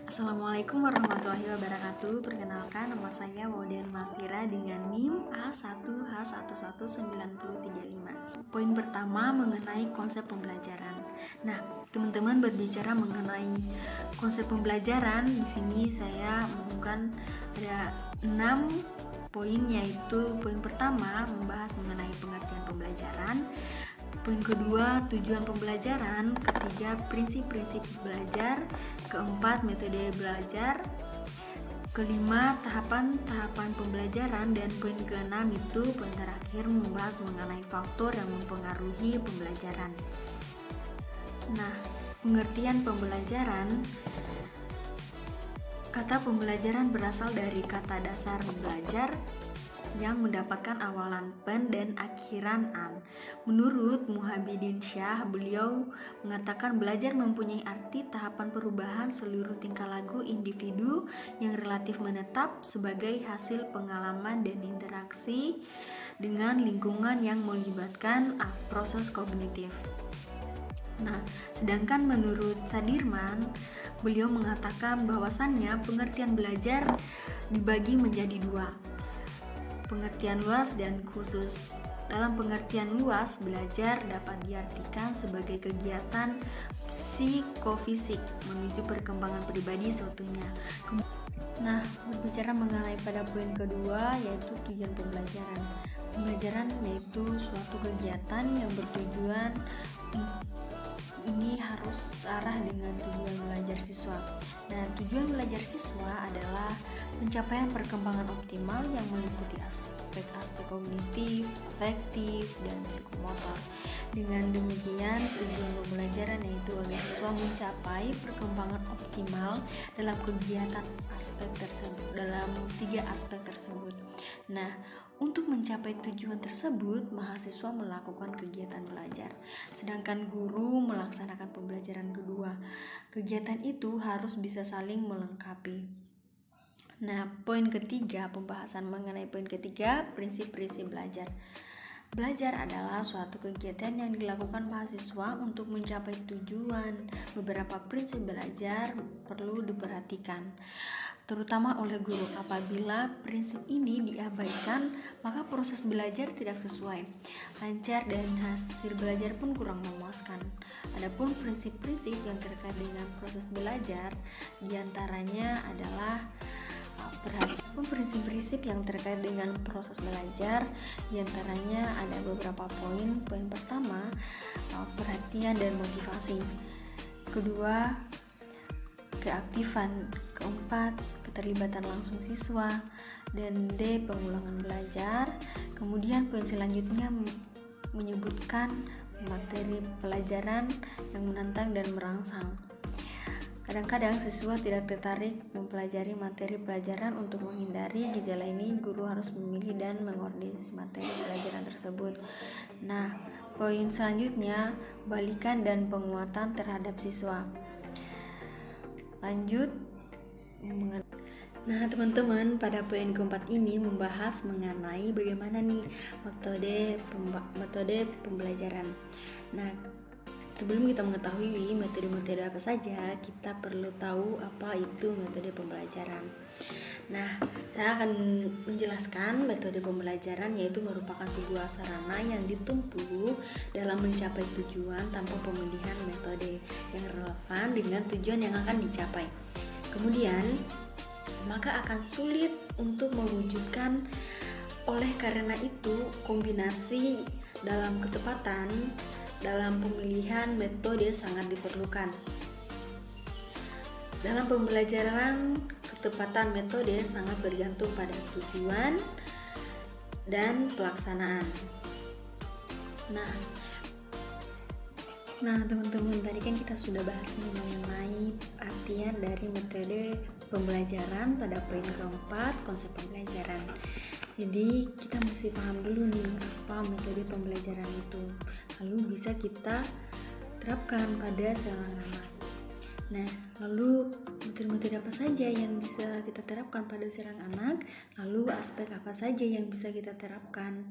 Assalamualaikum warahmatullahi wabarakatuh. Perkenalkan, nama saya Maudian Mafira dengan NIM A1H119035. Poin pertama mengenai konsep pembelajaran. Nah, teman-teman berbicara mengenai konsep pembelajaran, di sini saya menemukan ada 6 poin, yaitu poin pertama membahas mengenai pengertian pembelajaran. Poin kedua, tujuan pembelajaran. Ketiga, prinsip-prinsip belajar. Keempat, metode belajar. Kelima, tahapan-tahapan pembelajaran. Dan poin keenam itu poin terakhir membahas mengenai faktor yang mempengaruhi pembelajaran. Nah, pengertian pembelajaran. Kata pembelajaran berasal dari kata dasar belajar yang mendapatkan awalan pen dan akhiran an. Menurut Muhabidin Syah, beliau mengatakan belajar mempunyai arti tahapan perubahan seluruh tingkah laku individu yang relatif menetap sebagai hasil pengalaman dan interaksi dengan lingkungan yang melibatkan proses kognitif. Nah, sedangkan menurut Sadirman, beliau mengatakan bahwasannya pengertian belajar dibagi menjadi dua, pengertian luas dan khusus. Dalam pengertian luas, belajar dapat diartikan sebagai kegiatan psikofisik menuju perkembangan pribadi seutuhnya. Nah, berbicara mengenai pada poin kedua, yaitu tujuan pembelajaran. Pembelajaran yaitu suatu kegiatan yang bertujuan ini harus arah dengan tujuan belajar siswa. Nah, tujuan belajar siswa adalah pencapaian perkembangan optimal yang meliputi aspek-aspek kognitif, afektif, dan psikomotor. Dengan demikian, tujuan pembelajaran yaitu agar siswa mencapai perkembangan optimal dalam kegiatan dalam 3 aspek tersebut. Nah, untuk mencapai tujuan tersebut, mahasiswa melakukan kegiatan belajar, sedangkan guru melaksanakan pembelajaran kedua. Kegiatan itu harus bisa saling melengkapi. Nah, poin ketiga, pembahasan mengenai poin ketiga, prinsip-prinsip belajar. Belajar adalah suatu kegiatan yang dilakukan mahasiswa untuk mencapai tujuan. Beberapa prinsip belajar perlu diperhatikan, terutama oleh guru. Apabila prinsip ini diabaikan, maka proses belajar tidak sesuai, lancar, dan hasil belajar pun kurang memuaskan. Adapun prinsip-prinsip yang terkait dengan proses belajar, diantaranya adalah prinsip-prinsip yang terkait dengan proses belajar, diantaranya ada beberapa poin. Poin pertama, perhatian dan motivasi. Kedua, keaktifan. Keempat, keterlibatan langsung siswa. Dan D, pengulangan belajar. Kemudian poin selanjutnya menyebutkan materi pelajaran yang menantang dan merangsang. Kadang-kadang siswa tidak tertarik mempelajari materi pelajaran. Untuk menghindari gejala ini, guru harus memilih dan mengordinasi materi pelajaran tersebut. Nah, poin selanjutnya, balikan dan penguatan terhadap siswa. Lanjut. Nah, teman-teman, pada poin keempat ini membahas mengenai bagaimana nih metode pembelajaran. Nah, sebelum kita mengetahui metode-metode apa saja, kita perlu tahu apa itu metode pembelajaran. Nah, saya akan menjelaskan metode pembelajaran, yaitu merupakan sebuah sarana yang ditempuh dalam mencapai tujuan tanpa pemilihan metode yang relevan dengan tujuan yang akan dicapai. Kemudian, maka akan sulit untuk mewujudkan. Oleh karena itu, kombinasi dalam ketepatan dalam pemilihan metode sangat diperlukan. Dalam pembelajaran, ketepatan metode sangat bergantung pada tujuan dan pelaksanaan. Nah, teman-teman, tadi kan kita sudah bahas mengenai artian dari metode pembelajaran pada poin keempat, konsep pembelajaran. Jadi kita mesti paham dulu nih apa metode pembelajaran itu, lalu bisa kita terapkan pada seorang anak. Nah, lalu metode-metode apa saja yang bisa kita terapkan pada seorang anak, lalu aspek apa saja yang bisa kita terapkan.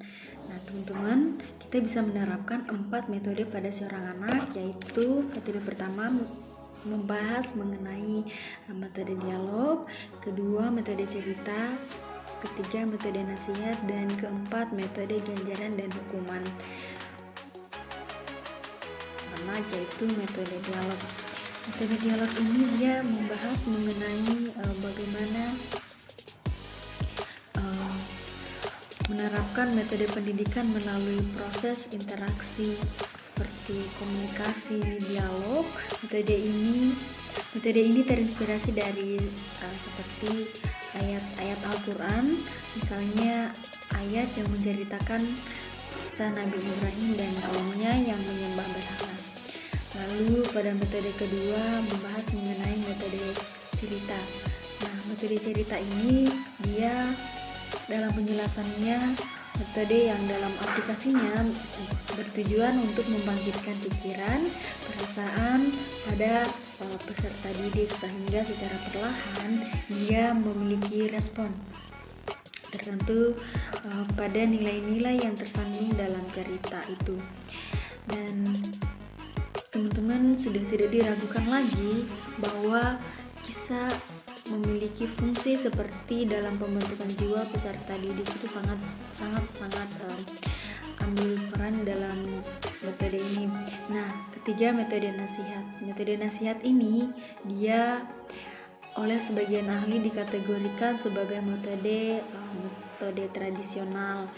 Nah, teman-teman, kita bisa menerapkan 4 metode pada seorang anak, yaitu metode pertama membahas mengenai metode dialog, kedua metode cerita, ketiga metode nasihat, dan keempat metode ganjaran dan hukuman. Pertama yaitu metode dialog. Metode dialog ini dia membahas mengenai bagaimana menerapkan metode pendidikan melalui proses interaksi seperti komunikasi, dialog. Metode ini terinspirasi dari seperti ayat-ayat Al-Quran, misalnya ayat yang menceritakan kisah Nabi Ibrahim dan kaumnya yang menyembah berhala. Lalu pada metode kedua membahas mengenai metode cerita. Nah, metode cerita ini dia dalam penjelasannya metode yang dalam aplikasinya bertujuan untuk membangkitkan pikiran, perasaan pada peserta didik sehingga secara perlahan dia memiliki respon tertentu pada nilai-nilai yang tersandung dalam cerita itu. Dan teman-teman sudah tidak diragukan lagi bahwa kisah memiliki fungsi seperti dalam pembentukan jiwa peserta didik itu sangat ambil peran dalam metode ini. Nah, ketiga metode nasihat. Metode nasihat ini dia oleh sebagian ahli dikategorikan sebagai metode tradisional.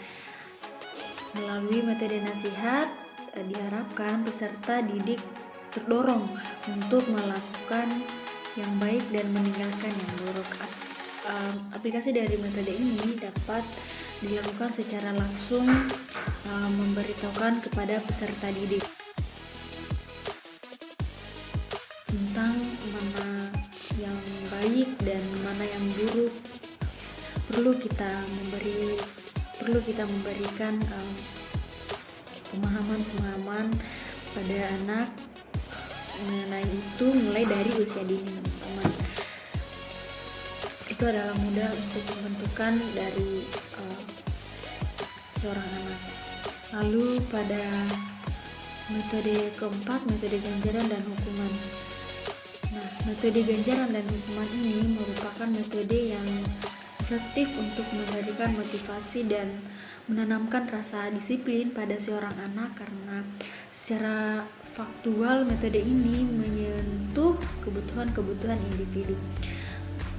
Melalui metode nasihat diharapkan peserta didik terdorong untuk melakukan yang baik dan meninggalkan yang buruk. Aplikasi dari metode ini dapat dilakukan secara langsung, memberitahukan kepada peserta didik tentang mana yang baik dan mana yang buruk. Perlu kita memberikan pemahaman pada anak mengenai itu mulai dari usia dini, teman-teman. Itu adalah mudah untuk pembentukan dari seorang anak. Lalu pada metode keempat, metode ganjaran dan hukuman. Nah, metode ganjaran dan hukuman ini merupakan metode yang efektif untuk memberikan motivasi dan menanamkan rasa disiplin pada seorang anak, karena secara faktual metode ini menyentuh kebutuhan individu.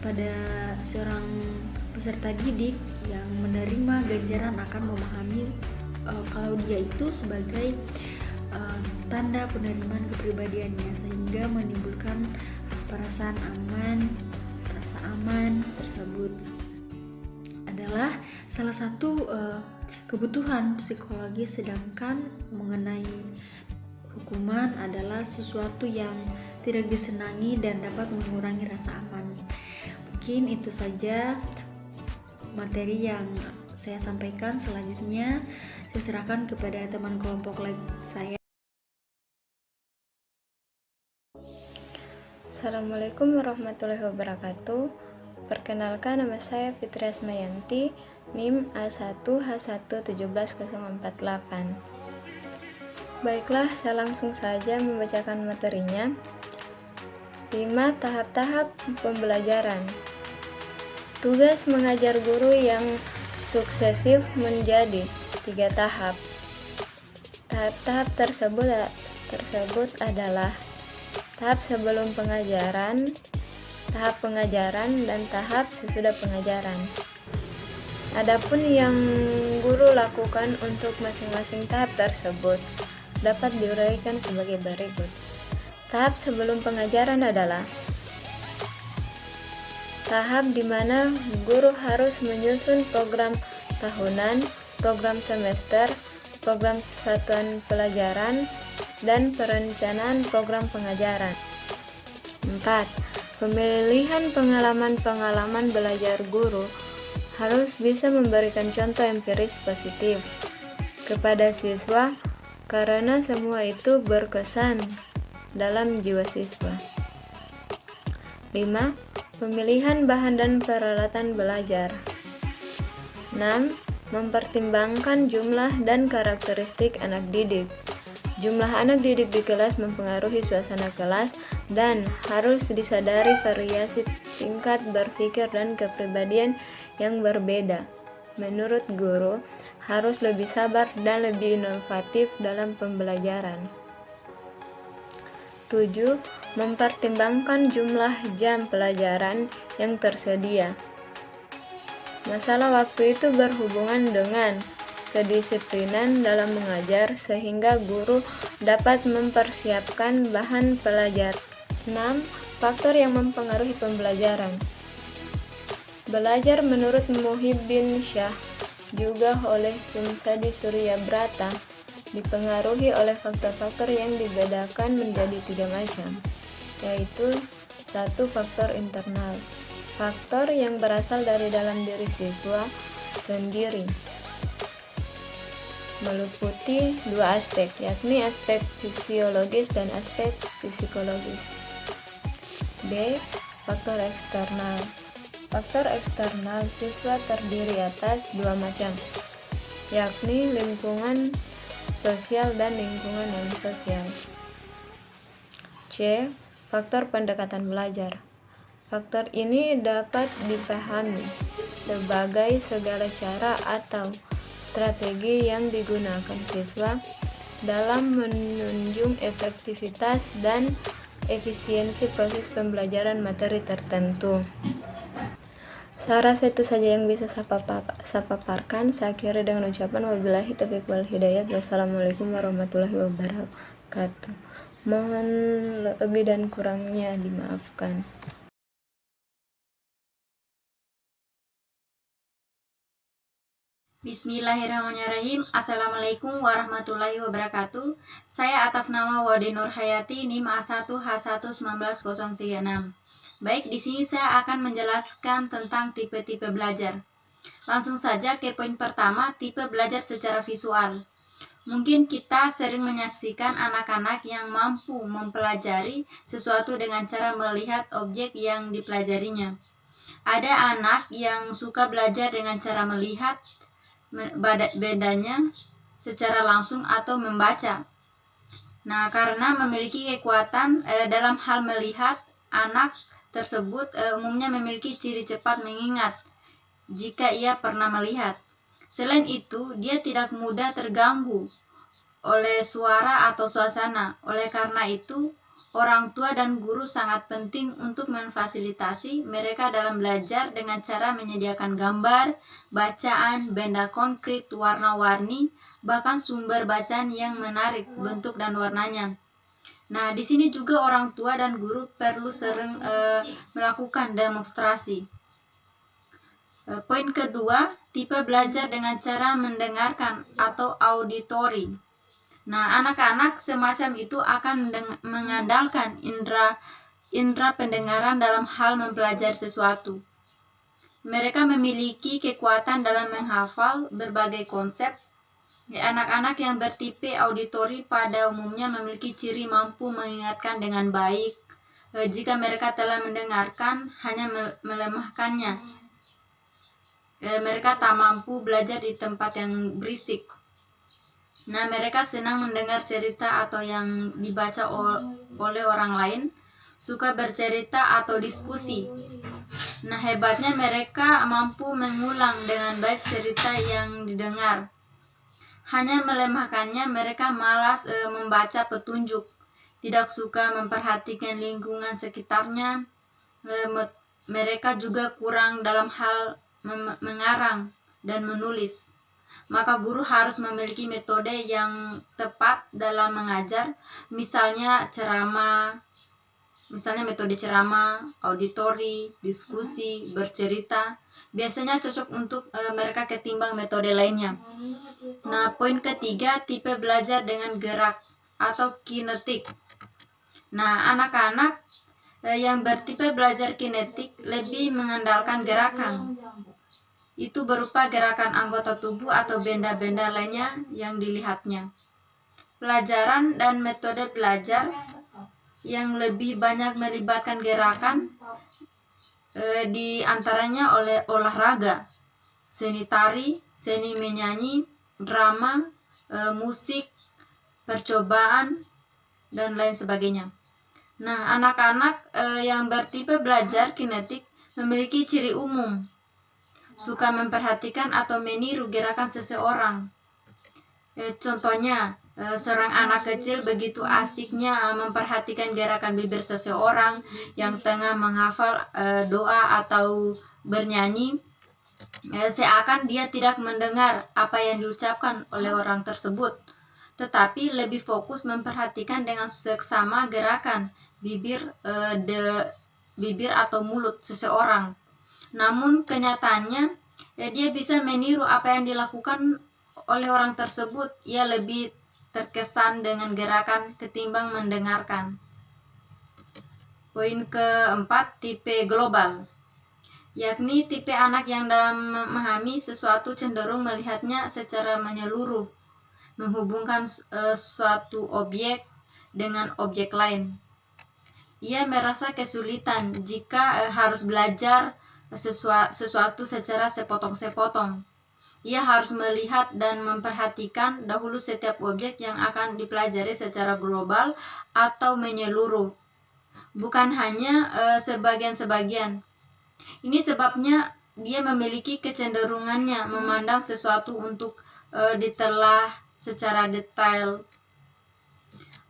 Pada seorang peserta didik yang menerima ganjaran akan memahami kalau dia itu sebagai tanda penerimaan kepribadiannya, sehingga menimbulkan perasaan aman. Rasa aman tersebut adalah salah satu kebutuhan psikologis, sedangkan mengenai hukuman adalah sesuatu yang tidak disenangi dan dapat mengurangi rasa aman. Mungkin itu saja materi yang saya sampaikan. Selanjutnya saya serahkan kepada teman kelompok saya. Assalamualaikum warahmatullahi wabarakatuh. Perkenalkan, nama saya Fitri Asmayanti, NIM A1H1170048. Baiklah, saya langsung saja membacakan materinya. 5 tahap-tahap pembelajaran. Tugas mengajar guru yang suksesif menjadi 3 tahap. Tahap-tahap tersebut adalah tahap sebelum pengajaran, tahap pengajaran, dan tahap sesudah pengajaran. Adapun yang guru lakukan untuk masing-masing tahap tersebut dapat diuraikan sebagai berikut. Tahap sebelum pengajaran adalah tahap di mana guru harus menyusun program tahunan, program semester, program satuan pelajaran, dan perencanaan program pengajaran. 4. Pemilihan pengalaman belajar guru harus bisa memberikan contoh empiris positif kepada siswa, karena semua itu berkesan dalam jiwa siswa. 5. Pemilihan bahan dan peralatan belajar. 6. Mempertimbangkan jumlah dan karakteristik anak didik. Jumlah anak didik di kelas mempengaruhi suasana kelas, dan harus disadari variasi tingkat berpikir dan kepribadian yang berbeda. Menurut guru, harus lebih sabar dan lebih inovatif dalam pembelajaran. 7. Mempertimbangkan jumlah jam pelajaran yang tersedia. Masalah waktu itu berhubungan dengan kedisiplinan dalam mengajar sehingga guru dapat mempersiapkan bahan pelajaran. 6. Faktor yang mempengaruhi pembelajaran. Belajar menurut Muhyiddin Syah juga oleh Sumsadi Suryabrata dipengaruhi oleh faktor-faktor yang dibedakan menjadi 3 macam, yaitu 1. Faktor internal, faktor yang berasal dari dalam diri siswa sendiri, meliputi 2 aspek, yakni aspek fisiologis dan aspek psikologis. B. Faktor eksternal. Faktor eksternal siswa terdiri atas 2 macam, yakni lingkungan sosial dan lingkungan non-sosial. C. Faktor pendekatan belajar. Faktor ini dapat dipahami sebagai segala cara atau strategi yang digunakan siswa dalam menunjang efektivitas dan efisiensi proses pembelajaran materi tertentu. Saya rasa itu saja yang bisa saya paparkan. Saya akhiri dengan ucapan wabillahi taufiq wal hidayah. Wassalamualaikum warahmatullahi wabarakatuh. Mohon lebih dan kurangnya dimaafkan. Bismillahirrahmanirrahim. Assalamualaikum warahmatullahi wabarakatuh. Saya atas nama Wade Nur Hayati, NIM A1H11936. Baik, di sini saya akan menjelaskan tentang tipe-tipe belajar. Langsung saja ke poin pertama, tipe belajar secara visual. Mungkin kita sering menyaksikan anak-anak yang mampu mempelajari sesuatu dengan cara melihat objek yang dipelajarinya. Ada anak yang suka belajar dengan cara melihat bedanya secara langsung atau membaca. Nah, karena memiliki kekuatan dalam hal melihat, anak tersebut umumnya memiliki ciri cepat mengingat jika ia pernah melihat. Selain itu, dia tidak mudah terganggu oleh suara atau suasana. Oleh karena itu, orang tua dan guru sangat penting untuk memfasilitasi mereka dalam belajar dengan cara menyediakan gambar, bacaan, benda konkret, warna-warni, bahkan sumber bacaan yang menarik bentuk dan warnanya. Nah, di sini juga orang tua dan guru perlu sering melakukan demonstrasi. Poin kedua, tipe belajar dengan cara mendengarkan atau auditory. Nah, anak-anak semacam itu akan mengandalkan indera pendengaran dalam hal mempelajari sesuatu. Mereka memiliki kekuatan dalam menghafal berbagai konsep. Anak-anak yang bertipe auditori pada umumnya memiliki ciri mampu mengingatkan dengan baik. Jika mereka telah mendengarkan, hanya melemahkannya. Mereka tak mampu belajar di tempat yang berisik. Nah, mereka senang mendengar cerita atau yang dibaca oleh orang lain, suka bercerita atau diskusi. Nah, hebatnya mereka mampu mengulang dengan baik cerita yang didengar. Hanya melemahkannya, mereka malas membaca petunjuk, tidak suka memperhatikan lingkungan sekitarnya. Mereka juga kurang dalam hal mengarang dan menulis. Maka guru harus memiliki metode yang tepat dalam mengajar, misalnya metode ceramah, auditori, diskusi, bercerita. Biasanya cocok untuk mereka ketimbang metode lainnya. Nah, poin ketiga, tipe belajar dengan gerak atau kinetik. Nah, anak-anak yang bertipe belajar kinetik lebih mengandalkan gerakan. Itu berupa gerakan anggota tubuh atau benda-benda lainnya yang dilihatnya. Pelajaran dan metode belajar yang lebih banyak melibatkan gerakan di antaranya oleh olahraga, seni tari, seni menyanyi, drama, musik, percobaan, dan lain sebagainya. Nah, anak-anak yang bertipe belajar kinetik memiliki ciri umum, suka memperhatikan atau meniru gerakan seseorang. Contohnya, seorang anak kecil begitu asiknya memperhatikan gerakan bibir seseorang yang tengah menghafal doa atau bernyanyi, seakan dia tidak mendengar apa yang diucapkan oleh orang tersebut, tetapi lebih fokus memperhatikan dengan seksama gerakan bibir atau mulut seseorang. Namun kenyataannya dia bisa meniru apa yang dilakukan oleh orang tersebut. Ia lebih terkesan dengan gerakan ketimbang mendengarkan. Poin keempat, tipe global, yakni tipe anak yang dalam memahami sesuatu cenderung melihatnya secara menyeluruh, menghubungkan suatu objek dengan objek lain. Ia merasa kesulitan jika harus belajar sesuatu secara sepotong-sepotong. Ia harus melihat dan memperhatikan dahulu setiap objek yang akan dipelajari secara global atau menyeluruh, bukan hanya sebagian-sebagian. Ini sebabnya dia memiliki kecenderungannya memandang sesuatu untuk ditelah secara detail.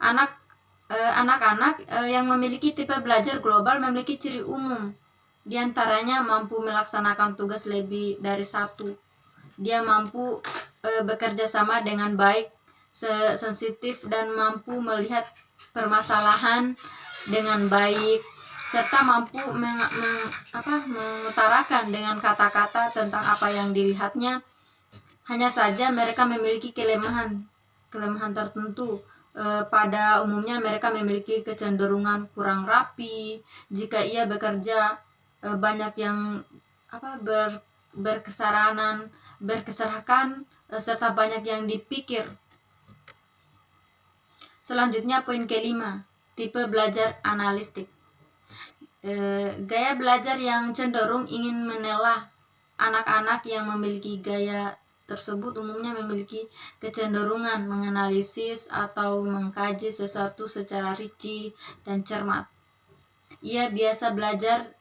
Anak-anak yang memiliki tipe belajar global memiliki ciri umum. Di antaranya mampu melaksanakan tugas lebih dari satu. Dia mampu bekerja sama dengan baik, sensitif dan mampu melihat permasalahan dengan baik, serta mampu mengutarakan dengan kata-kata tentang apa yang dilihatnya. Hanya saja mereka memiliki kelemahan tertentu. Pada umumnya mereka memiliki kecenderungan kurang rapi. Jika ia bekerja, banyak yang berkeserakahan, serta banyak yang dipikir. Selanjutnya poin kelima, tipe belajar analistik. Gaya belajar yang cenderung ingin menelaah. Anak-anak yang memiliki gaya tersebut umumnya memiliki kecenderungan menganalisis atau mengkaji sesuatu secara rinci dan cermat. Ia biasa belajar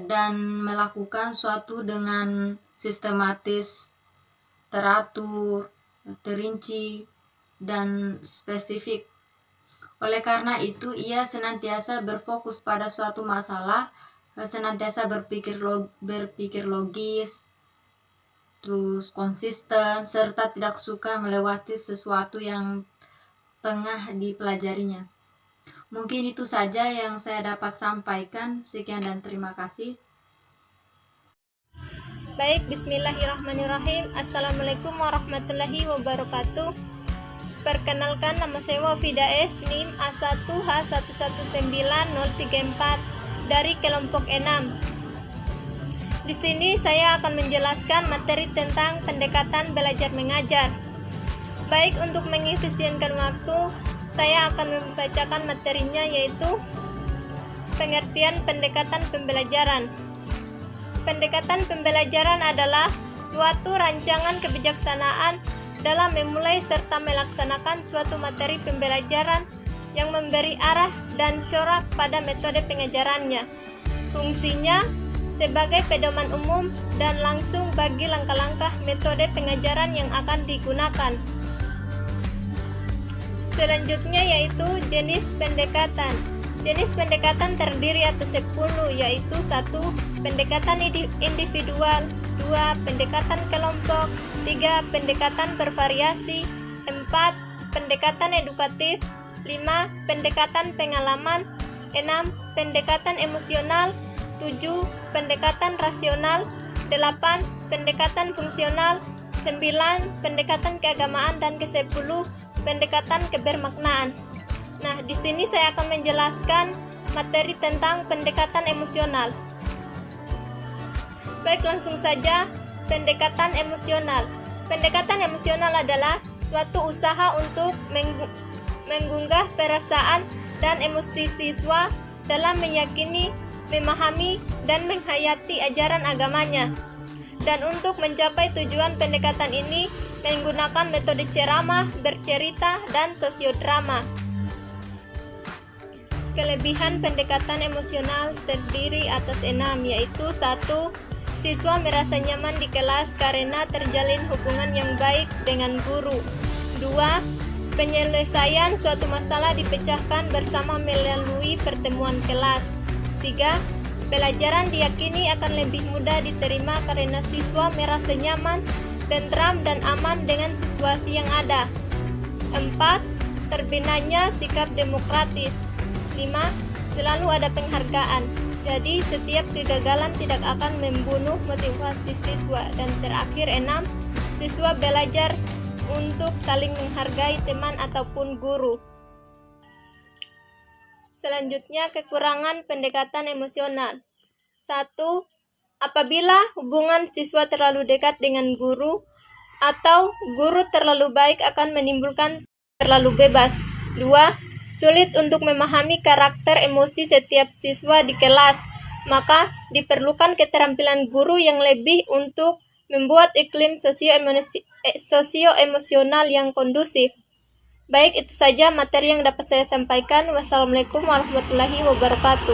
dan melakukan suatu dengan sistematis, teratur, terinci, dan spesifik. Oleh karena itu, ia senantiasa berfokus pada suatu masalah, senantiasa berpikir logis, terus konsisten, serta tidak suka melewati sesuatu yang tengah dipelajarinya. Mungkin itu saja yang saya dapat sampaikan. Sekian dan terima kasih. Baik, bismillahirrahmanirrahim. Assalamualaikum warahmatullahi wabarakatuh. Perkenalkan, nama saya Wafida S, NIM A1H119034 dari kelompok 6. Di sini saya akan menjelaskan materi tentang pendekatan belajar mengajar. Baik, untuk mengefisienkan waktu, saya akan membacakan materinya, yaitu pengertian pendekatan pembelajaran. Pendekatan pembelajaran adalah suatu rancangan kebijaksanaan dalam memulai serta melaksanakan suatu materi pembelajaran yang memberi arah dan corak pada metode pengajarannya. Fungsinya sebagai pedoman umum dan langsung bagi langkah-langkah metode pengajaran yang akan digunakan. Selanjutnya yaitu jenis pendekatan. Jenis pendekatan terdiri atas 10, yaitu 1. Pendekatan individual, 2. Pendekatan kelompok, 3. Pendekatan bervariasi, 4. Pendekatan edukatif, 5. Pendekatan pengalaman, 6. Pendekatan emosional, 7. Pendekatan rasional, 8. Pendekatan fungsional, 9. Pendekatan keagamaan, dan ke-10 pendekatan kebermaknaan. Nah, di sini saya akan menjelaskan materi tentang pendekatan emosional. Baik, langsung saja. Pendekatan emosional. Pendekatan emosional adalah suatu usaha untuk menggugah perasaan dan emosi siswa dalam meyakini, memahami, dan menghayati ajaran agamanya. Dan untuk mencapai tujuan pendekatan ini menggunakan metode ceramah, bercerita, dan sosiodrama. Kelebihan pendekatan emosional terdiri atas 6, yaitu 1. Siswa merasa nyaman di kelas karena terjalin hubungan yang baik dengan guru. 2. Penyelesaian suatu masalah dipecahkan bersama melalui pertemuan kelas. 3. Pelajaran diyakini akan lebih mudah diterima karena siswa merasa nyaman, tentram, dan aman dengan situasi yang ada. 4. Terbinanya sikap demokratis. 5. Selalu ada penghargaan. Jadi setiap kegagalan tidak akan membunuh motivasi siswa. Dan terakhir 6. Siswa belajar untuk saling menghargai teman ataupun guru. Selanjutnya, kekurangan pendekatan emosional. 1. Apabila hubungan siswa terlalu dekat dengan guru atau guru terlalu baik akan menimbulkan terlalu bebas. 2. Sulit untuk memahami karakter emosi setiap siswa di kelas, maka diperlukan keterampilan guru yang lebih untuk membuat iklim sosio-emosional yang kondusif. Baik, itu saja materi yang dapat saya sampaikan. Wassalamualaikum warahmatullahi wabarakatuh.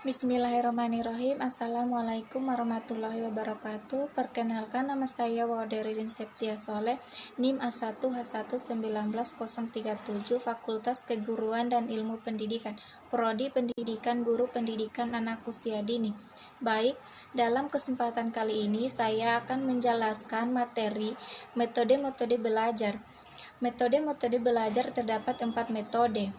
Bismillahirrahmanirrahim. Assalamualaikum warahmatullahi wabarakatuh. Perkenalkan, nama saya Wauderidin Septia Soleh, NIM A1H1191037, Fakultas Keguruan dan Ilmu Pendidikan, Prodi Pendidikan Guru Pendidikan Anak Usia Dini. Baik, dalam kesempatan kali ini saya akan menjelaskan materi metode-metode belajar. Metode-metode belajar terdapat 4 metode.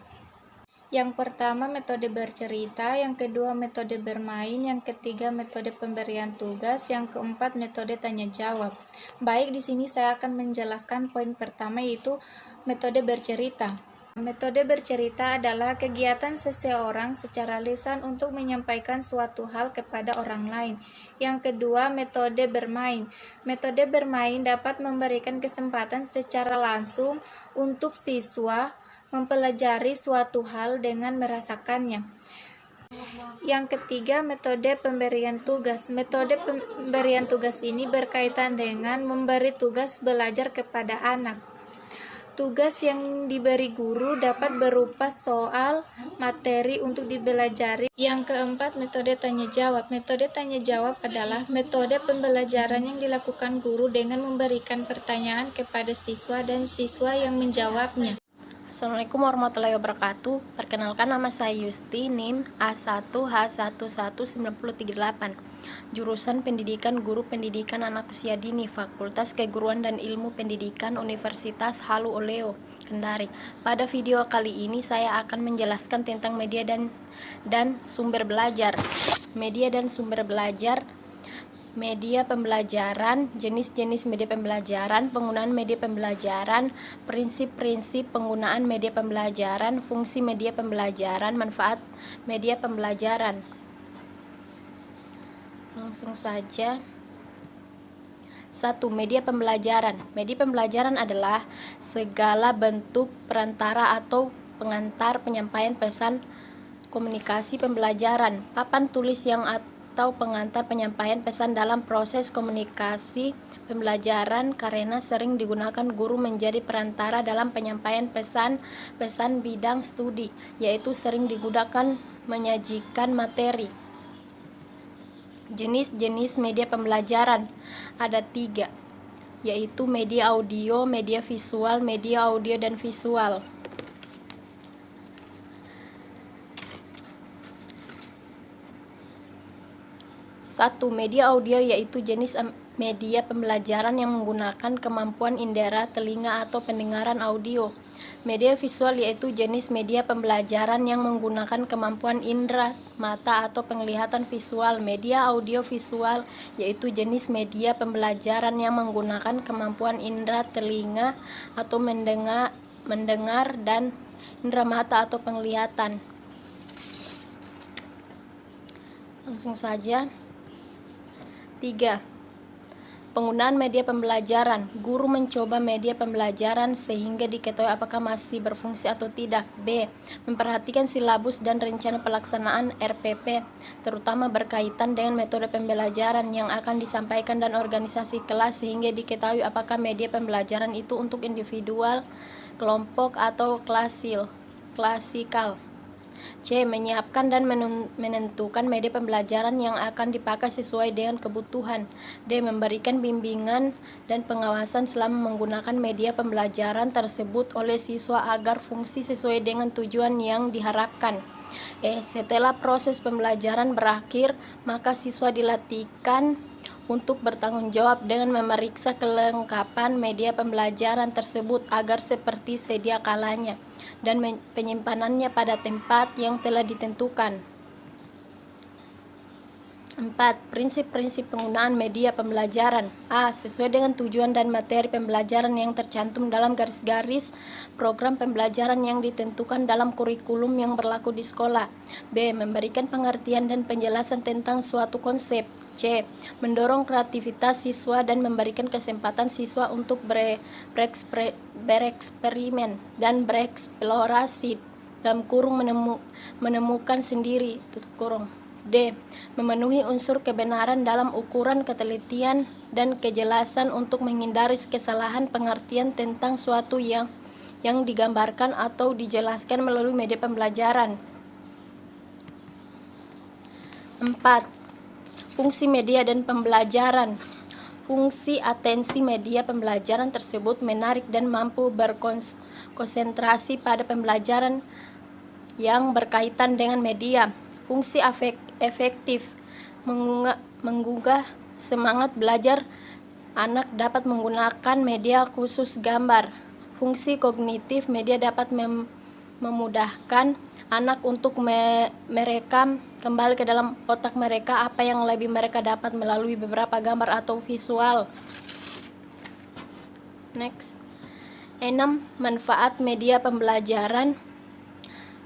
Yang pertama, metode bercerita, yang kedua metode bermain, yang ketiga metode pemberian tugas, yang keempat metode tanya jawab. Baik, di sini saya akan menjelaskan poin pertama, yaitu metode bercerita. Metode bercerita adalah kegiatan seseorang secara lisan untuk menyampaikan suatu hal kepada orang lain. Yang kedua, metode bermain. Metode bermain dapat memberikan kesempatan secara langsung untuk siswa mempelajari suatu hal dengan merasakannya. Yang ketiga, metode pemberian tugas. Metode pemberian tugas ini berkaitan dengan memberi tugas belajar kepada anak. Tugas yang diberi guru dapat berupa soal, materi untuk dipelajari. Yang keempat, metode tanya jawab. Metode tanya jawab adalah metode pembelajaran yang dilakukan guru dengan memberikan pertanyaan kepada siswa dan siswa yang menjawabnya. Assalamualaikum warahmatullahi wabarakatuh. Perkenalkan, nama saya Yusti, NIM A1H11938, jurusan Pendidikan Guru Pendidikan Anak Usia Dini, Fakultas Keguruan dan Ilmu Pendidikan, Universitas Halu Oleo, Kendari. Pada video kali ini saya akan menjelaskan tentang media dan sumber belajar. Media dan sumber belajar. Media pembelajaran, jenis-jenis media pembelajaran, penggunaan media pembelajaran, prinsip-prinsip penggunaan media pembelajaran, fungsi media pembelajaran, manfaat media pembelajaran. Langsung saja. 1. Media pembelajaran. Media pembelajaran adalah segala bentuk perantara atau pengantar penyampaian pesan komunikasi pembelajaran, papan tulis yang atau pengantar penyampaian pesan dalam proses komunikasi pembelajaran karena sering digunakan guru menjadi perantara dalam penyampaian pesan bidang studi, yaitu sering digunakan menyajikan materi. Jenis-jenis media pembelajaran ada 3, yaitu media audio, media visual, media audio dan visual. 1. Media audio yaitu jenis media pembelajaran yang menggunakan kemampuan indera, telinga, atau pendengaran audio. Media visual yaitu jenis media pembelajaran yang menggunakan kemampuan indera, mata, atau penglihatan visual. Media audio visual yaitu jenis media pembelajaran yang menggunakan kemampuan indera, telinga, atau mendengar dan indera mata atau penglihatan. Langsung saja. 3. Penggunaan media pembelajaran. Guru mencoba media pembelajaran sehingga diketahui apakah masih berfungsi atau tidak. B. Memperhatikan silabus dan rencana pelaksanaan RPP, terutama berkaitan dengan metode pembelajaran yang akan disampaikan dan organisasi kelas sehingga diketahui apakah media pembelajaran itu untuk individual, kelompok, atau klasikal. C. Menyiapkan dan menentukan media pembelajaran yang akan dipakai sesuai dengan kebutuhan. D. Memberikan bimbingan dan pengawasan selama menggunakan media pembelajaran tersebut oleh siswa agar fungsi sesuai dengan tujuan yang diharapkan. Setelah proses pembelajaran berakhir, maka siswa dilatihkan untuk bertanggung jawab dengan memeriksa kelengkapan media pembelajaran tersebut agar seperti sedia kalanya dan penyimpanannya pada tempat yang telah ditentukan. 4. Prinsip-prinsip penggunaan media pembelajaran. A. Sesuai dengan tujuan dan materi pembelajaran yang tercantum dalam garis-garis program pembelajaran yang ditentukan dalam kurikulum yang berlaku di sekolah. B. Memberikan pengertian dan penjelasan tentang suatu konsep. C. Mendorong kreativitas siswa dan memberikan kesempatan siswa untuk bereksperimen dan bereksplorasi menemukan sendiri . D. Memenuhi unsur kebenaran dalam ukuran ketelitian dan kejelasan untuk menghindari kesalahan pengertian tentang suatu yang digambarkan atau dijelaskan melalui media pembelajaran. 4. Fungsi media dan pembelajaran. Fungsi atensi media pembelajaran tersebut menarik dan mampu berkonsentrasi pada pembelajaran yang berkaitan dengan media. Fungsi efektif menggugah semangat belajar. Anak dapat menggunakan media khusus gambar. Fungsi kognitif media dapat memudahkan anak untuk merekam kembali ke dalam otak mereka apa yang lebih mereka dapat melalui beberapa gambar atau visual. Next. 6. Manfaat media pembelajaran.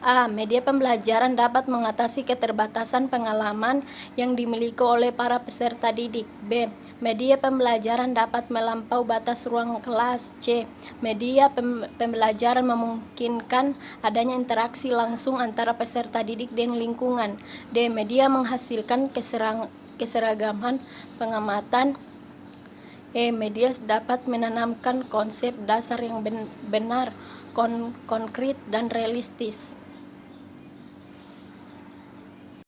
A. Media pembelajaran dapat mengatasi keterbatasan pengalaman yang dimiliki oleh para peserta didik. B. Media pembelajaran dapat melampaui batas ruang kelas. C. Media pembelajaran memungkinkan adanya interaksi langsung antara peserta didik dan lingkungan. D. Media menghasilkan keseragaman pengamatan. Media dapat menanamkan konsep dasar yang benar, konkret, dan realistis.